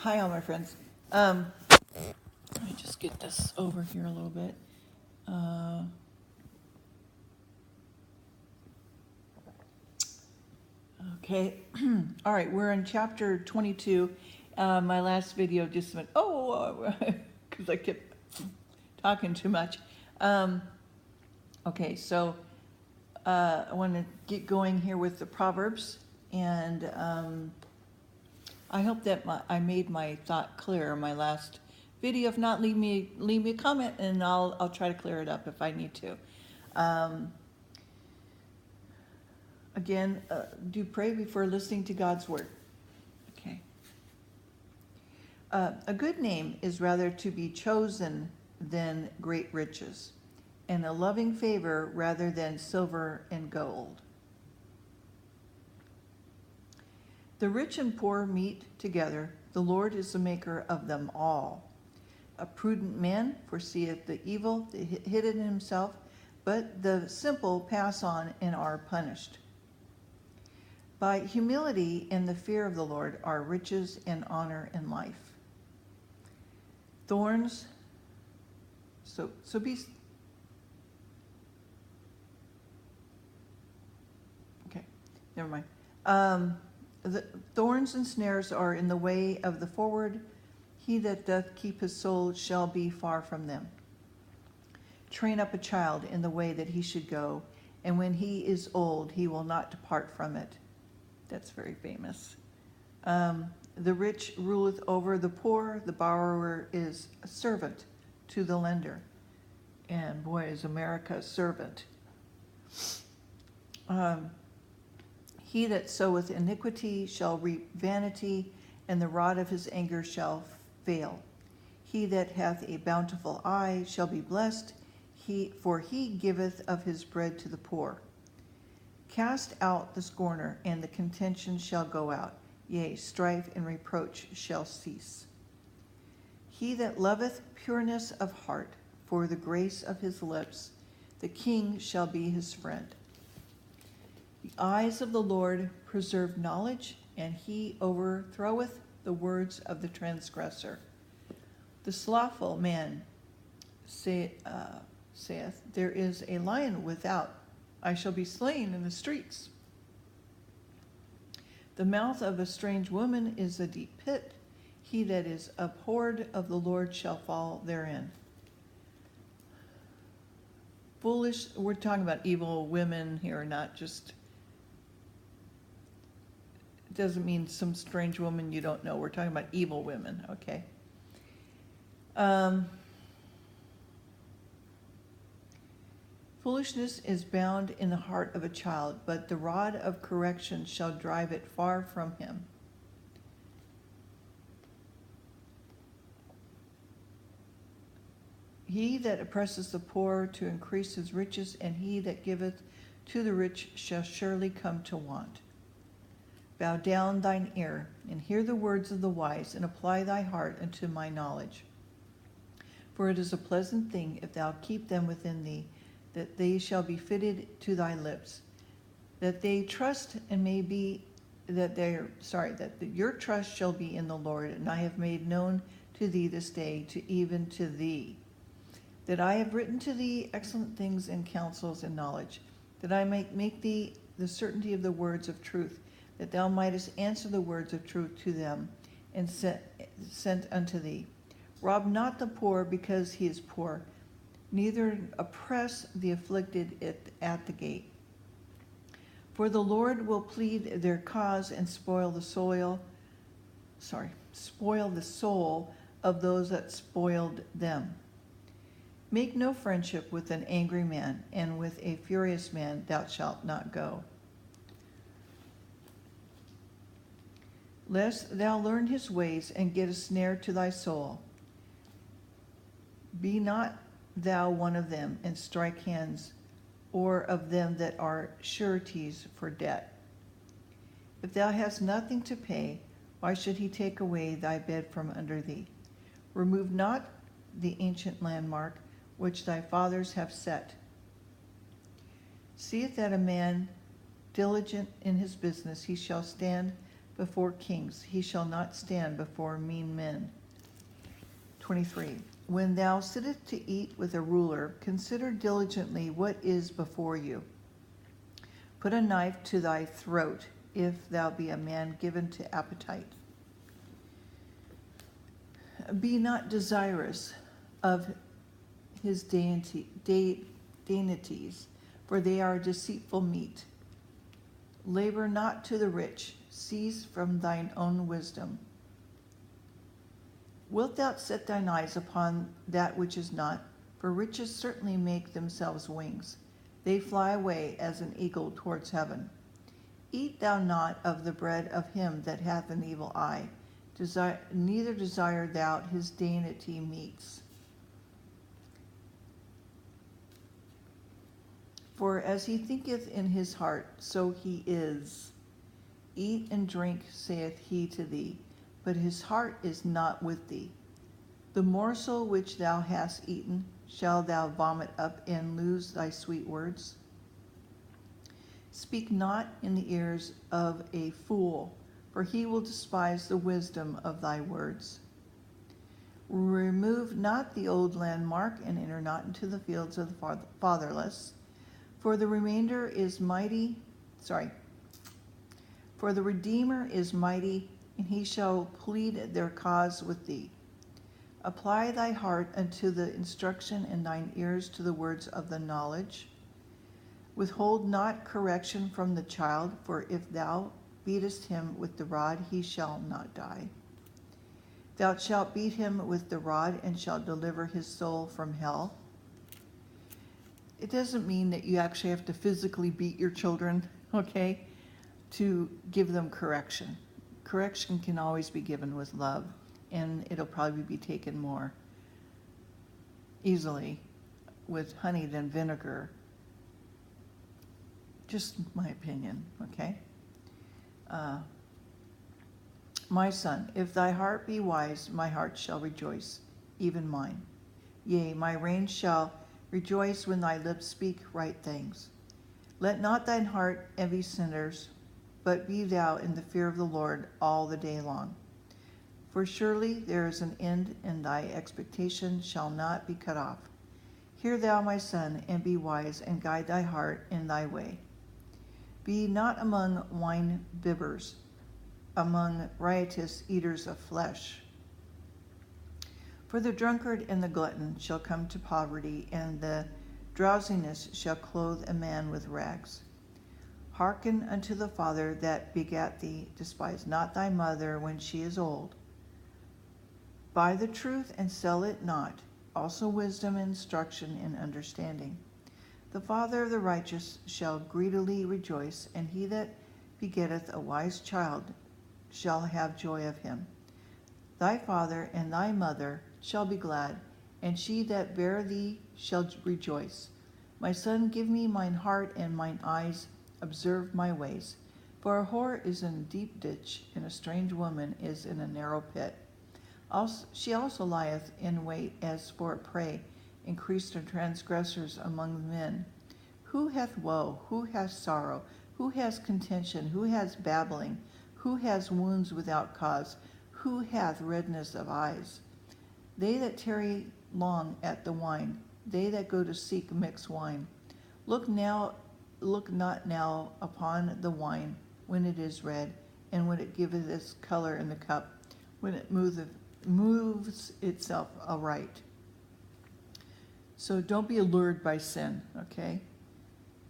Hi, all my friends. Let me just get this over here a little bit. Okay. All right, we're in chapter 22. My last video just went, because I kept talking too much. Okay, so I want to get going here with the Proverbs, and I hope that I made my thought clear in my last video. If not, leave me a comment, and I'll try to clear it up if I need to. Again, do pray before listening to God's word. Okay. A good name is rather to be chosen than great riches, and a loving favor rather than silver and gold. The rich and poor meet together. The Lord is the maker of them all. A prudent man foreseeth the evil hidden in himself, but the simple pass on and are punished. By humility and the fear of the Lord are riches and honor and life. Thorns, so be, okay, never mind. The thorns and snares are in the way of the forward. He that doth keep his soul shall be far from them. Train up a child in the way that he should go, and when he is old, he will not depart from it. That's very famous. The rich ruleth over the poor. The borrower is a servant to the lender. And boy, is America a servant. He that soweth iniquity shall reap vanity, and the rod of his anger shall fail. He that hath a bountiful eye shall be blessed, for he giveth of his bread to the poor. Cast out the scorner, and the contention shall go out. Yea, strife and reproach shall cease. He that loveth pureness of heart, for the grace of his lips, the king shall be his friend. The eyes of the Lord preserve knowledge, and he overthroweth the words of the transgressor. The slothful man saith, there is a lion without, I shall be slain in the streets. The mouth of a strange woman is a deep pit. He that is abhorred of the Lord shall fall therein. Foolish, we're talking about evil women here, not just, it doesn't mean some strange woman you don't know. We're talking about evil women, okay? Foolishness is bound in the heart of a child, but the rod of correction shall drive it far from him. He that oppresses the poor to increase his riches, and he that giveth to the rich shall surely come to want. Bow down thine ear, and hear the words of the wise, and apply thy heart unto my knowledge. For it is a pleasant thing if thou keep them within thee, that they shall be fitted to thy lips, that they trust and may be, that your trust shall be in the Lord. And I have made known to thee this day, even to thee, that I have written to thee excellent things in counsels and knowledge, that I might make thee the certainty of the words of truth, that thou mightest answer the words of truth to them, and sent unto thee. Rob not the poor because he is poor, neither oppress the afflicted at the gate. For the Lord will plead their cause and spoil the soul of those that spoiled them. Make no friendship with an angry man, and with a furious man thou shalt not go. Lest thou learn his ways and get a snare to thy soul. Be not thou one of them, and strike hands, or of them that are sureties for debt. If thou hast nothing to pay, why should he take away thy bed from under thee? Remove not the ancient landmark which thy fathers have set. Seeth that a man diligent in his business, he shall stand before kings. He shall not stand before mean men. 23. When thou sittest to eat with a ruler, consider diligently what is before you. Put a knife to thy throat, if thou be a man given to appetite. Be not desirous of his dainties, for they are deceitful meat. Labor not to the rich, cease from thine own wisdom. Wilt thou set thine eyes upon that which is not? For riches certainly make themselves wings. They fly away as an eagle towards heaven. Eat thou not of the bread of him that hath an evil eye, neither desire thou his dainty meats. For as he thinketh in his heart, so he is. Eat and drink, saith he to thee, but his heart is not with thee. The morsel which thou hast eaten, shalt thou vomit up and lose thy sweet words? Speak not in the ears of a fool, for he will despise the wisdom of thy words. Remove not the old landmark, and enter not into the fields of the fatherless, for the Redeemer is mighty, and he shall plead their cause with thee. Apply thy heart unto the instruction, and thine ears to the words of the knowledge. Withhold not correction from the child, for if thou beatest him with the rod, he shall not die. Thou shalt beat him with the rod, and shalt deliver his soul from hell. It doesn't mean that you actually have to physically beat your children, okay, to give them correction. Correction can always be given with love, and it'll probably be taken more easily with honey than vinegar. Just my opinion, okay? My son, if thy heart be wise, my heart shall rejoice, even mine. Yea, my reins shall rejoice when thy lips speak right things. Let not thine heart envy sinners, but be thou in the fear of the Lord all the day long. For surely there is an end, and thy expectation shall not be cut off. Hear thou, my son, and be wise, and guide thy heart in thy way. Be not among wine bibbers, among riotous eaters of flesh. For the drunkard and the glutton shall come to poverty, and the drowsiness shall clothe a man with rags. Hearken unto the father that begat thee, despise not thy mother when she is old. Buy the truth and sell it not, also wisdom and instruction and understanding. The father of the righteous shall greedily rejoice, and he that begetteth a wise child shall have joy of him. Thy father and thy mother shall be glad, and she that bare thee shall rejoice. My son, give me mine heart, and mine eyes observe my ways. For a whore is in a deep ditch, and a strange woman is in a narrow pit. She also lieth in wait as for a prey, increased of transgressors among men. Who hath woe? Who hath sorrow? Who has contention? Who has babbling? Who has wounds without cause? Who hath redness of eyes? They that tarry long at the wine, they that go to seek mixed wine. Look not now upon the wine when it is red, and when it giveth its color in the cup, when it moves itself aright. So don't be allured by sin, okay?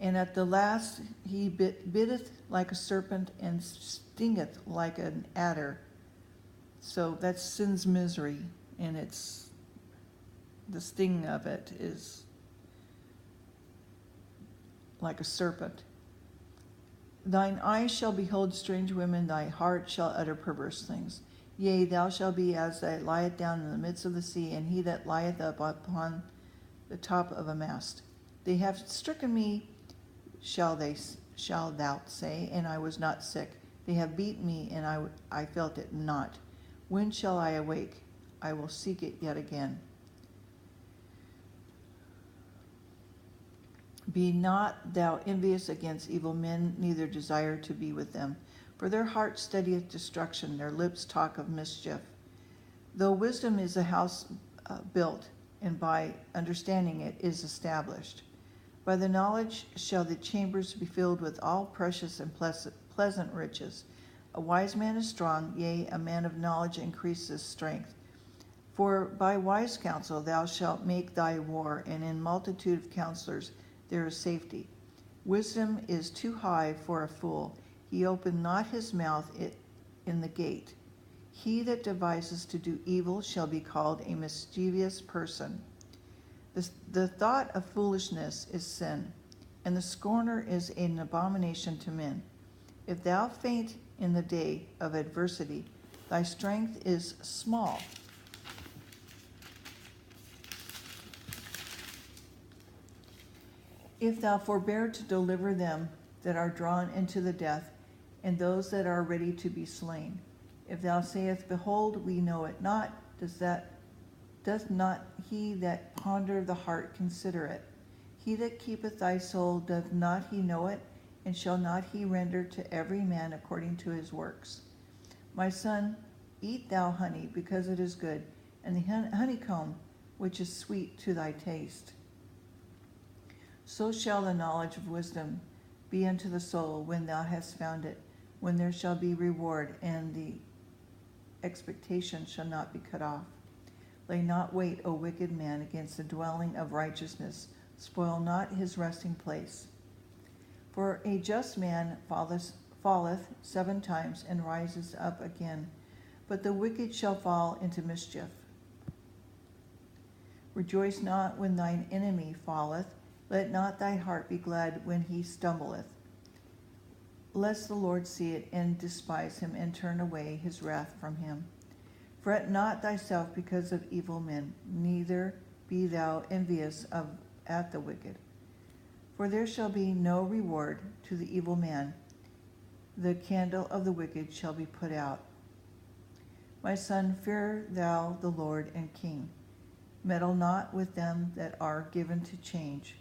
And at the last he bitteth like a serpent, and stingeth like an adder. So that's sin's misery, and it's the sting of it is like a serpent. Thine eyes shall behold strange women, thy heart shall utter perverse things. Yea, thou shalt be as that lieth down in the midst of the sea, and he that lieth up upon the top of a mast. They have stricken me, shall thou say, and I was not sick. They have beaten me, and I felt it not. When shall I awake? I will seek it yet again. Be not thou envious against evil men, neither desire to be with them. For their heart studieth destruction, their lips talk of mischief. Though wisdom is a house built, and by understanding it is established. By the knowledge shall the chambers be filled with all precious and pleasant riches. A wise man is strong, yea, a man of knowledge increases strength. For by wise counsel thou shalt make thy war, and in multitude of counselors there is safety. Wisdom is too high for a fool. He opened not his mouth in the gate. He that devises to do evil shall be called a mischievous person. The thought of foolishness is sin, and the scorner is an abomination to men. If thou faint in the day of adversity, thy strength is small. If thou forbear to deliver them that are drawn into the death, and those that are ready to be slain. If thou sayest, Behold, we know it not, doth not he that ponder the heart consider it? He that keepeth thy soul, doth not he know it? And shall not he render to every man according to his works? My son, eat thou honey, because it is good, and the honeycomb, which is sweet to thy taste. So shall the knowledge of wisdom be unto the soul when thou hast found it, when there shall be reward, and the expectation shall not be cut off. Lay not wait, O wicked man, against the dwelling of righteousness. Spoil not his resting place. For a just man falleth 7 times and rises up again, but the wicked shall fall into mischief. Rejoice not when thine enemy falleth. Let not thy heart be glad when he stumbleth. Lest the Lord see it and despise him, and turn away his wrath from him. Fret not thyself because of evil men, neither be thou envious at the wicked. For there shall be no reward to the evil man. The candle of the wicked shall be put out. My son, fear thou the Lord and King. Meddle not with them that are given to change.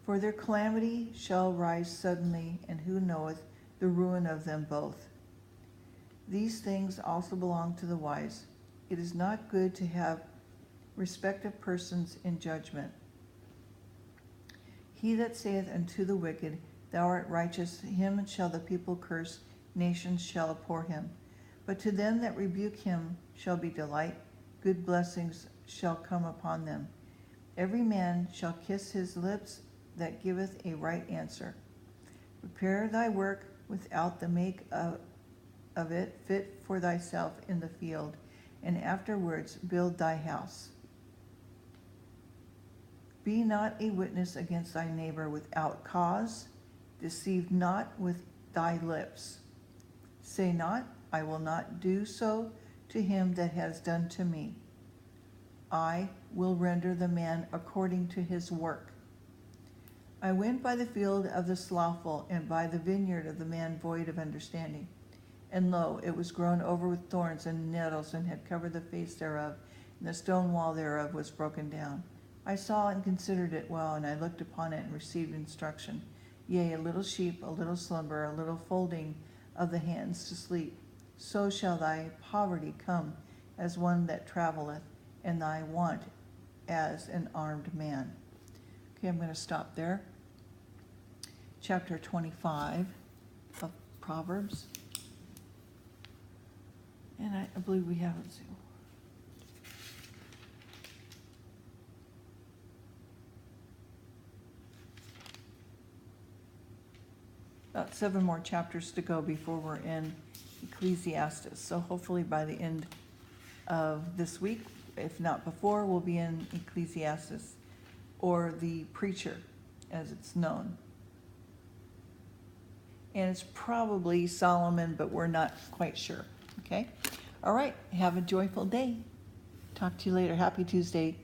For their calamity shall rise suddenly, and who knoweth the ruin of them both? These things also belong to the wise. It is not good to have respect of persons in judgment. He that saith unto the wicked, Thou art righteous, him shall the people curse, nations shall abhor him. But to them that rebuke him shall be delight, good blessings shall come upon them. Every man shall kiss his lips that giveth a right answer. Prepare thy work without the make of it fit for thyself in the field, and afterwards build thy house. Be not a witness against thy neighbor without cause. Deceive not with thy lips. Say not, I will not do so to him that has done to me. I will render the man according to his work. I went by the field of the slothful, and by the vineyard of the man void of understanding. And lo, it was grown over with thorns and nettles, and had covered the face thereof, and the stone wall thereof was broken down. I saw and considered it well, and I looked upon it and received instruction. Yea, a little sheep, a little slumber, a little folding of the hands to sleep. So shall thy poverty come as one that traveleth, and thy want as an armed man. Okay, I'm going to stop there. Chapter 25 of Proverbs. And I believe we have it. About 7 more chapters to go before we're in Ecclesiastes. So hopefully by the end of this week, if not before, we'll be in Ecclesiastes, or the preacher, as it's known. And it's probably Solomon, but we're not quite sure. Okay? All right. Have a joyful day. Talk to you later. Happy Tuesday.